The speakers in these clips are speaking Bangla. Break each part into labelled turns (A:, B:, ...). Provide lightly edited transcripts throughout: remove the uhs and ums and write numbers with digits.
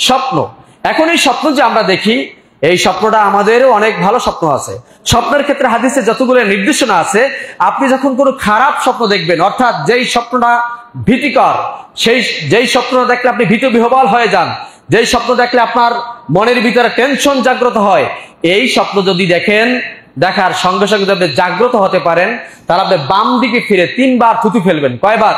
A: স্বপ্ন। এখন এই স্বপ্ন যে আমরা দেখি, এই স্বপ্নটা আমাদেরও অনেক ভালো স্বপ্ন আছে। স্বপ্নের ক্ষেত্রে হাদিসে যতগুলো নির্দেশনা আছে, আপনি যখন কোনো খারাপ স্বপ্ন দেখবেন, অর্থাৎ যেই স্বপ্নটা ভীতিকর, যেই স্বপ্নটা দেখলে আপনি ভীত বিহ্বল হয়ে যান, যেই স্বপ্ন দেখলে আপনার মনের ভিতরে টেনশন জাগ্রত হয়, এই স্বপ্ন যদি দেখেন, দেখার সঙ্গে সঙ্গে যদি জাগ্রত হতে পারেন, তাহলে আপনি বাম দিকে ফিরে 3 বার থুতু ফেলবেন। কয়বার?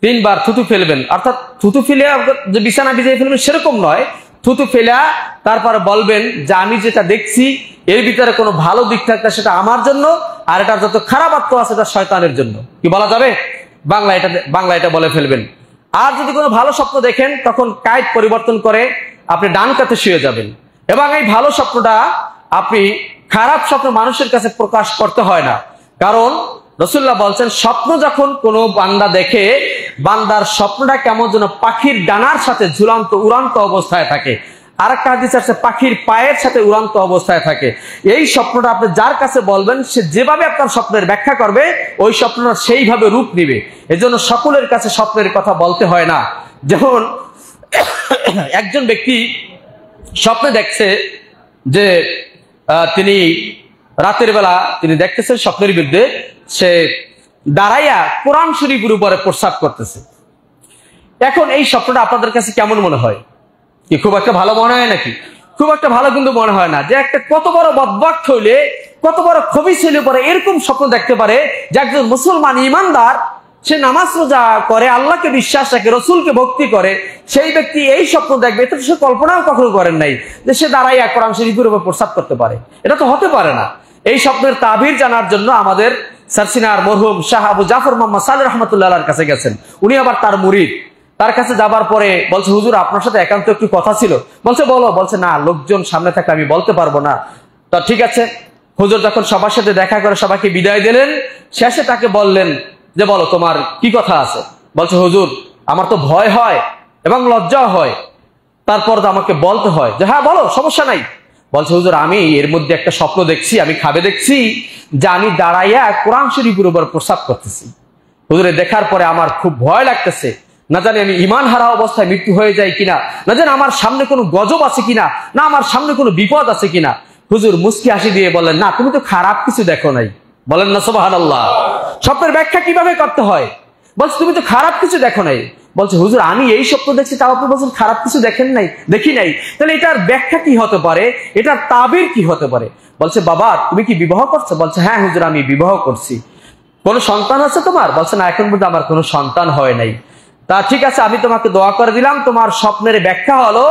A: 3 বার থুতু ফেলবেন। অর্থাৎ থুতু ফেলে যে বিছানা ভিজিয়ে ফেলবেন সেরকম নয়, থুতু ফেলা তারপরে বলবেন যে আমি যেটা দেখছি এর ভিতরে কোনো ভালো দিক থাকলে সেটা আমার জন্য, আর এটা যত খারাপ আত্ম আছে এটা শয়তানের জন্য। কি বলা যাবে? বাংলা এটা বলে ফেলবেন। আর যদি কোনো ভালো স্বপ্ন দেখেন, তখন কায়েদ পরিবর্তন করে আপনি ডান কাতে শুয়ে যাবেন, এবং এই ভালো স্বপ্নটা আপনি খারাপ স্বপ্ন মানুষের কাছে প্রকাশ করতে হয় না। কারণ রাসূলুল্লাহ বলছেন, স্বপ্ন যখন কোনো বান্দা দেখে, বান্দার স্বপ্নটা কেমন যেন পাখির ডানার সাথে ঝুলন্ত উড়ান্ত অবস্থায় থাকে। আর একটা হাদিস আছে, পাখির পায়ের সাথে উড়ান্ত অবস্থায় থাকে। এই স্বপ্নটা আপনি যার কাছে বলবেন, সে যেভাবে আপনার স্বপ্নের ব্যাখ্যা করবে, ওই স্বপ্নটা সেইভাবে রূপ নিবে। এজন্য সকলের কাছে স্বপ্নের কথা বলতে হয় না। যেমন একজন ব্যক্তি স্বপ্নে দেখছে যে তিনি রাতের বেলা তিনি দেখতেছেন স্বপ্নের বিরুদ্ধে সে দাঁড়াইয়া কোরআন শরীফের উপরে প্রস্রাব করতেছে। এখন এই স্বপ্নটা আপনাদের কাছে কেমন মনে হয়? কি খুব একটা ভালো মনে হয় নাকি? খুব একটা ভালো কিন্তু মনে হয় না। যে একটা কত বড় বদবক্ত হইলে, কত বড় খবিস হইলে পরে এরকম স্বপ্ন দেখতে পারে যে একজন মুসলমান ইমানদার, সে নামাজ রোজা করে, আল্লাহকে বিশ্বাস রাখে, রসুলকে ভক্তি করে, সেই ব্যক্তি এই স্বপ্ন দেখবে, এটা তো সে কল্পনাও কখনো করেন নাই যে সে দাঁড়াইয়া কোরআন শরীফের উপর প্রস্রাব করতে পারে। এটা তো হতে পারে না। এই স্বপ্নের তাবির জানার জন্য আমাদের সারসিনার মরহুম শাহ আবু জাফর মোহাম্মদ সালেহ রহমতুল্লাহর কাছে গেছেন। উনি আবার তার মুরিদ। তার কাছে যাবার পরে বলছে, হুজুর আপনার সাথে একান্ত একটু কথা ছিল। বলছে বলো। বলছে না, লোকজন সামনে থাকলে আমি বলতে পারবো না। তো ঠিক আছে। হুজুর যখন সবার সাথে দেখা করে সবাইকে বিদায় দিলেন, শেষে তাকে বললেন যে বলো তোমার কি কথা আছে। বলছে, হুজুর আমার তো ভয় হয় এবং লজ্জা হয়, তারপর তো আমাকে বলতে হয়। যে হ্যাঁ বলো, সমস্যা নাই। বলছে, হুজুর আমি এর মধ্যে একটা স্বপ্ন দেখছি, আমি খাবে দেখছি যে আমি দাঁড়াইয়া কোরআন শরীফের উপর প্রস্রাব করতেছি। হুজুরে দেখার পরে আমার খুব ভয় লাগতেছে, না জানি আমি ইমান হারা অবস্থায় মৃত্যু হয়ে যায় কিনা, না জানি আমার সামনে কোনো গজব আছে কিনা, না আমার সামনে কোনো বিপদ আছে কিনা। হুজুর মুস্কি হাসি দিয়ে বললেন, না তুমি তো খারাপ কিছু দেখো নাই। বলেন না সুবহানাল্লাহ। স্বপ্নের ব্যাখ্যা কিভাবে করতে হয়? বলছে তুমি তো খারাপ কিছু দেখো নাই। বলছে, হুজুর আমি এই স্বপ্ন দেখছি, তাও আপনি বলছেন খারাপ কিছু দেখি নাই। তাহলে এটার ব্যাখ্যা কি হতে পারে, এটার তাবির কি হতে পারে? বলছে, বাবা তুমি কি বিবাহ করছো? বলছে, হ্যাঁ হুজুর আমি বিবাহ করছি। কোনো সন্তান আছে তোমার? বলছে, না এখন পর্যন্ত আমার কোনো সন্তান হয় নাই। তা ঠিক আছে, আমি তোমাকে দোয়া করে দিলাম। তোমার স্বপ্নের ব্যাখ্যা হলো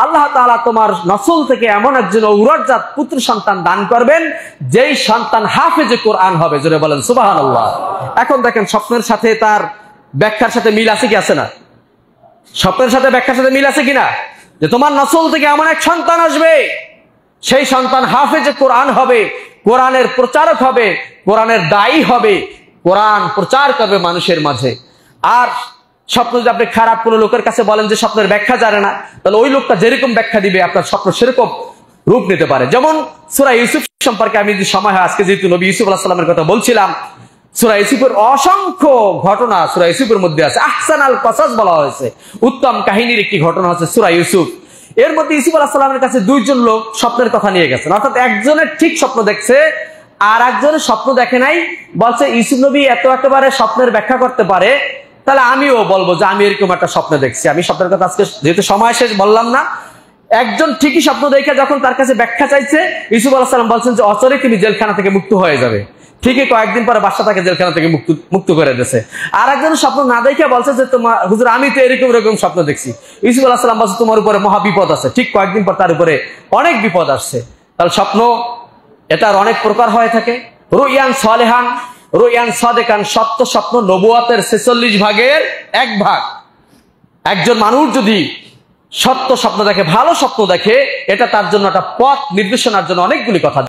A: আল্লাহ তাআলা তোমার নসল থেকে এমন একজন ঔরজাত পুত্র সন্তান দান করবেন, যেই সন্তান হাফেজে কোরআন হবে। জোরে বলেন সুবহানাল্লাহ। এখন দেখেন স্বপ্নের সাথে তার ব্যাখ্যার সাথে মিল আছে কি আছে না? স্বপ্নের সাথে ব্যাখ্যার সাথে মিল আছে কিনা? যে তোমার নসল থেকে এমন এক সন্তান আসবে, সেই সন্তান হাফেজে কোরআন হবে, কোরআনের প্রচারক হবে, কোরআনের দায়ী হবে, কোরআন প্রচার করবে মানুষের মাঝে। আর স্বপ্ন যদি আপনি খারাপ কোনো লোকের কাছে বলেন যে স্বপ্নের ব্যাখ্যা জানে না, তাহলে ওই লোকটা যেরকম ব্যাখ্যা দিবে আপনার স্বপ্ন সেরকম রূপ নিতে পারে। যেমন সূরা ইউসুফ সম্পর্কে আমি যদি সময় হয়, আজকে যেহেতু নবী ইউসুফ আলাইহিস সালামের কথা বলছিলাম, সূরা ইউসুফের অসংখ্য ঘটনা সূরা ইউসুফের মধ্যে আছে। আহসানাল কসাস বলা হয়েছে, উত্তম কাহিনীর একটি ঘটনা হচ্ছে সূরা ইউসুফ। এর মধ্যে ইউসুফ আলাইহিস সালামের কাছে দুইজন লোক স্বপ্নের কথা নিয়ে গেছেন। অর্থাৎ একজনের ঠিক স্বপ্ন দেখছে, আর একজনের স্বপ্ন দেখে নাই। বলছে ইউসুফ নবী এত একেবারে স্বপ্নের ব্যাখ্যা করতে পারে, তাহলে আমিও বলবো যে আমি এরকম একটা স্বপ্ন দেখছি। আমি স্বপ্নের কথা আজকে যেহেতু সময় শেষ বললাম না। একজন ঠিকই স্বপ্ন দেখে যখন তার কাছে ব্যাখ্যা চাইছে, ইউসুফ আলাইহিস সালাম বলছেন যে অচিরেই তুমি জেলখানা থেকে মুক্ত হয়ে যাবে। ঠিকই কয়েকদিন পরে বাদশা তাকে জেলখানা থেকে মুক্ত করে দিয়েছে। আর একজন স্বপ্ন না দেখে বলছে যে তোমার হুজুর আমি তো এরকম স্বপ্ন দেখছি। ইউসুফ আলাইহিস সালাম বলছে তোমার উপরে মহা বিপদ আছে। ঠিক কয়েকদিন পর তার উপরে অনেক বিপদ আসছে। তাহলে স্বপ্ন এটার অনেক প্রকার হয়ে থাকে। রুইয়ান সালেহান, রুইয়ান সাদেকান, সত্য স্বপ্ন নবুয়তের 46 ভাগের 1 ভাগ। একজন মানুষ যদি সত্য স্বপ্ন দেখে, ভালো স্বপ্ন দেখে, এটা তার জন্য একটা পথ নির্দেশনার জন্য অনেকগুলি কথা।